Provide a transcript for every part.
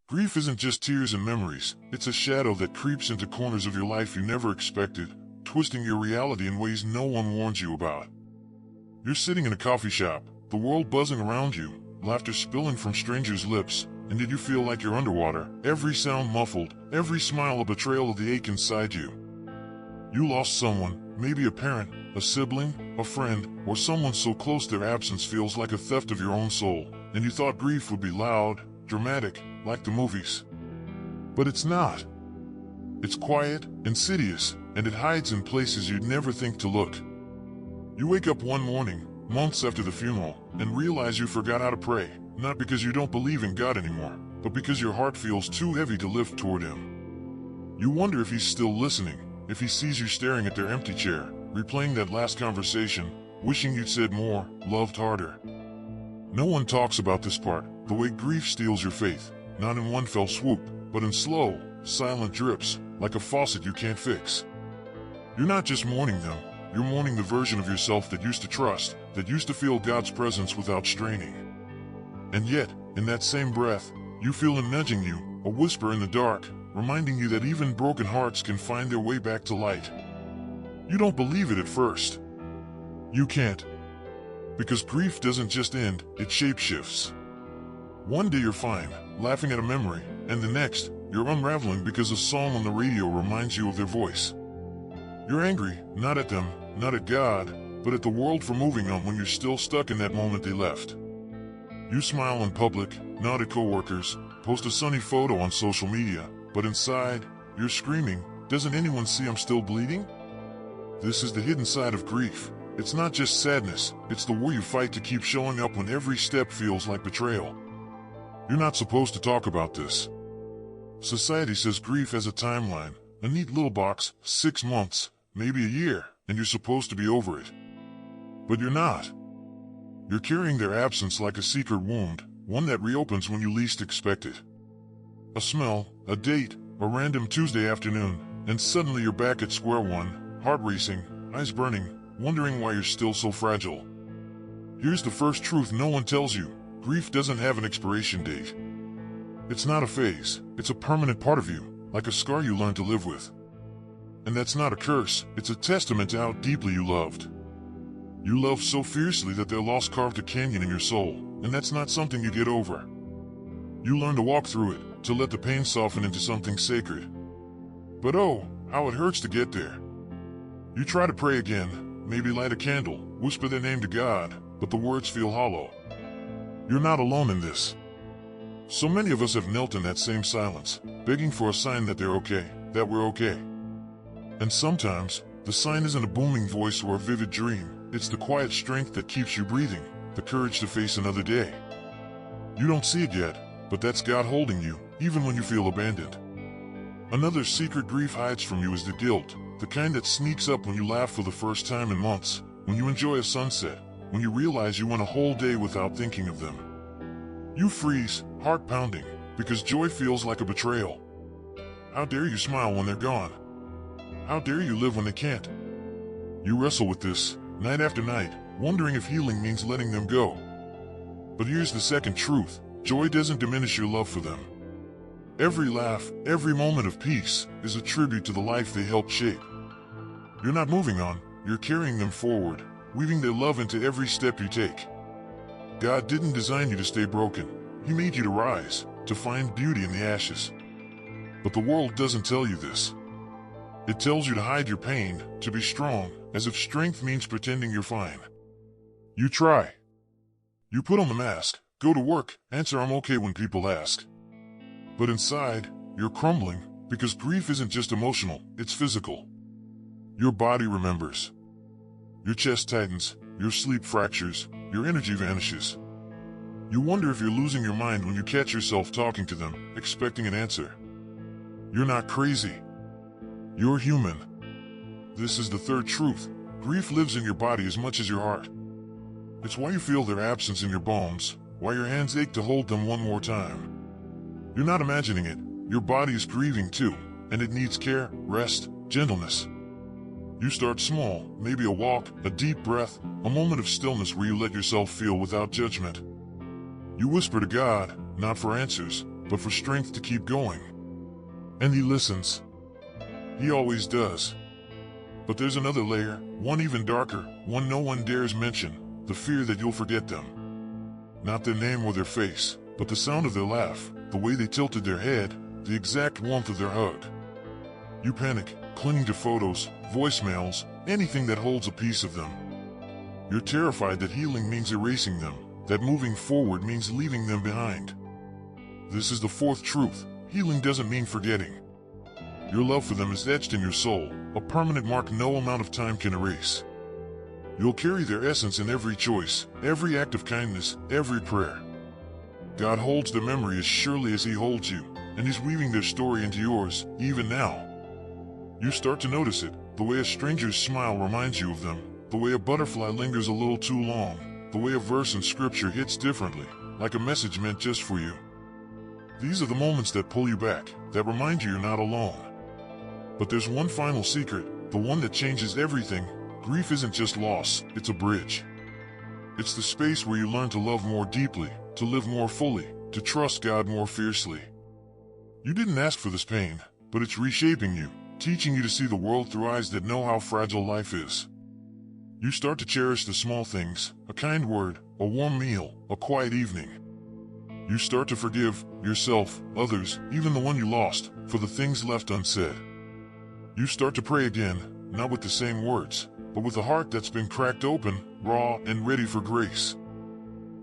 Grief isn't just tears and memories, it's a shadow that creeps into corners of your life you never expected, twisting your reality in ways no one warns you about. You're sitting in a coffee shop, the world buzzing around you, laughter spilling from strangers' lips, and yet you feel like you're underwater, every sound muffled, every smile a betrayal of the ache inside you. You lost someone, maybe a parent, a sibling, a friend, or someone so close their absence feels like a theft of your own soul, and you thought grief would be loud, dramatic, like the movies. But it's not. It's quiet, insidious, and it hides in places you'd never think to look. You wake up one morning, months after the funeral, and realize you forgot how to pray, not because you don't believe in God anymore, but because your heart feels too heavy to lift toward Him. You wonder if He's still listening, if He sees you staring at their empty chair, replaying that last conversation, wishing you'd said more, loved harder. No one talks about this part, the way grief steals your faith, not in one fell swoop, but in slow, silent drips, like a faucet you can't fix. You're not just mourning them, you're mourning the version of yourself that used to trust, that used to feel God's presence without straining. And yet, in that same breath, you feel Him nudging you, a whisper in the dark, reminding you that even broken hearts can find their way back to light. You don't believe it at first. You can't. Because grief doesn't just end, it shapeshifts. One day you're fine, laughing at a memory, and the next, you're unraveling because a song on the radio reminds you of their voice. You're angry, not at them, not at God, but at the world for moving on when you're still stuck in that moment they left. You smile in public, nod at coworkers, post a sunny photo on social media, but inside, you're screaming, "Doesn't anyone see I'm still bleeding?" This is the hidden side of grief. It's not just sadness, it's the war you fight to keep showing up when every step feels like betrayal. You're not supposed to talk about this. Society says grief has a timeline, a neat little box, 6 months, maybe a year, and you're supposed to be over it. But you're not. You're carrying their absence like a secret wound, one that reopens when you least expect it. A smell, a date, a random Tuesday afternoon, and suddenly you're back at square one, heart racing, eyes burning, wondering why you're still so fragile. Here's the first truth no one tells you. Grief doesn't have an expiration date. It's not a phase, it's a permanent part of you, like a scar you learn to live with. And that's not a curse, it's a testament to how deeply you loved. You loved so fiercely that their loss carved a canyon in your soul, and that's not something you get over. You learn to walk through it, to let the pain soften into something sacred. But oh, how it hurts to get there. You try to pray again, maybe light a candle, whisper their name to God, but the words feel hollow. You're not alone in this. So many of us have knelt in that same silence, begging for a sign that they're okay, that we're okay. And sometimes, the sign isn't a booming voice or a vivid dream, it's the quiet strength that keeps you breathing, the courage to face another day. You don't see it yet, but that's God holding you, even when you feel abandoned. Another secret grief hides from you is the guilt, the kind that sneaks up when you laugh for the first time in months, when you enjoy a sunset, when you realize you went a whole day without thinking of them. You freeze, heart pounding, because joy feels like a betrayal. How dare you smile when they're gone? How dare you live when they can't? You wrestle with this, night after night, wondering if healing means letting them go. But here's the second truth, joy doesn't diminish your love for them. Every laugh, every moment of peace, is a tribute to the life they helped shape. You're not moving on, you're carrying them forward, weaving their love into every step you take. God didn't design you to stay broken. He made you to rise, to find beauty in the ashes. But the world doesn't tell you this. It tells you to hide your pain, to be strong, as if strength means pretending you're fine. You try. You put on the mask, go to work, answer I'm okay when people ask. But inside, you're crumbling, because grief isn't just emotional, it's physical. Your body remembers. Your chest tightens, your sleep fractures, your energy vanishes. You wonder if you're losing your mind when you catch yourself talking to them, expecting an answer. You're not crazy. You're human. This is the third truth. Grief lives in your body as much as your heart. It's why you feel their absence in your bones, why your hands ache to hold them one more time. You're not imagining it. Your body is grieving too, and it needs care, rest, gentleness. You start small, maybe a walk, a deep breath, a moment of stillness where you let yourself feel without judgment. You whisper to God, not for answers, but for strength to keep going. And he listens. He always does. But there's another layer, one even darker, one no one dares mention, the fear that you'll forget them. Not their name or their face, but the sound of their laugh, the way they tilted their head, the exact warmth of their hug. You panic, clinging to photos, voicemails, anything that holds a piece of them. You're terrified that healing means erasing them, that moving forward means leaving them behind. This is the fourth truth. Healing doesn't mean forgetting. Your love for them is etched in your soul, a permanent mark no amount of time can erase. You'll carry their essence in every choice, every act of kindness, every prayer. God holds their memory as surely as He holds you, and He's weaving their story into yours, even now. You start to notice it, the way a stranger's smile reminds you of them, the way a butterfly lingers a little too long, the way a verse in scripture hits differently, like a message meant just for you. These are the moments that pull you back, that remind you you're not alone. But there's one final secret, the one that changes everything. Grief isn't just loss, it's a bridge. It's the space where you learn to love more deeply, to live more fully, to trust God more fiercely. You didn't ask for this pain, but it's reshaping you, teaching you to see the world through eyes that know how fragile life is. You start to cherish the small things, a kind word, a warm meal, a quiet evening. You start to forgive yourself, others, even the one you lost, for the things left unsaid. You start to pray again, not with the same words, but with a heart that's been cracked open, raw, and ready for grace.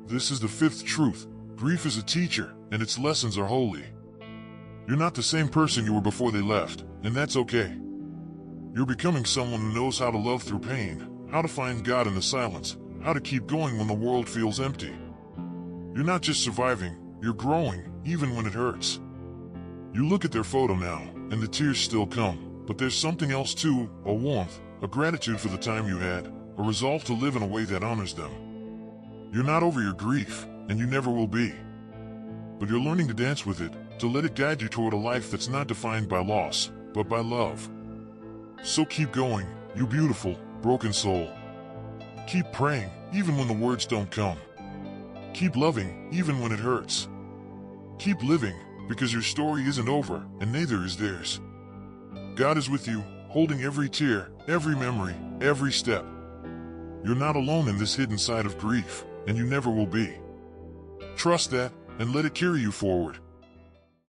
This is the fifth truth. Grief is a teacher, and its lessons are holy. You're not the same person you were before they left, and that's okay. You're becoming someone who knows how to love through pain, how to find God in the silence, how to keep going when the world feels empty. You're not just surviving, you're growing, even when it hurts. You look at their photo now, and the tears still come. But there's something else too, a warmth, a gratitude for the time you had, a resolve to live in a way that honors them. You're not over your grief, and you never will be. But you're learning to dance with it, to let it guide you toward a life that's not defined by loss, but by love. So keep going, you beautiful, broken soul. Keep praying, even when the words don't come. Keep loving, even when it hurts. Keep living, because your story isn't over, and neither is theirs. God is with you, holding every tear, every memory, every step. You're not alone in this hidden side of grief, and you never will be. Trust that, and let it carry you forward.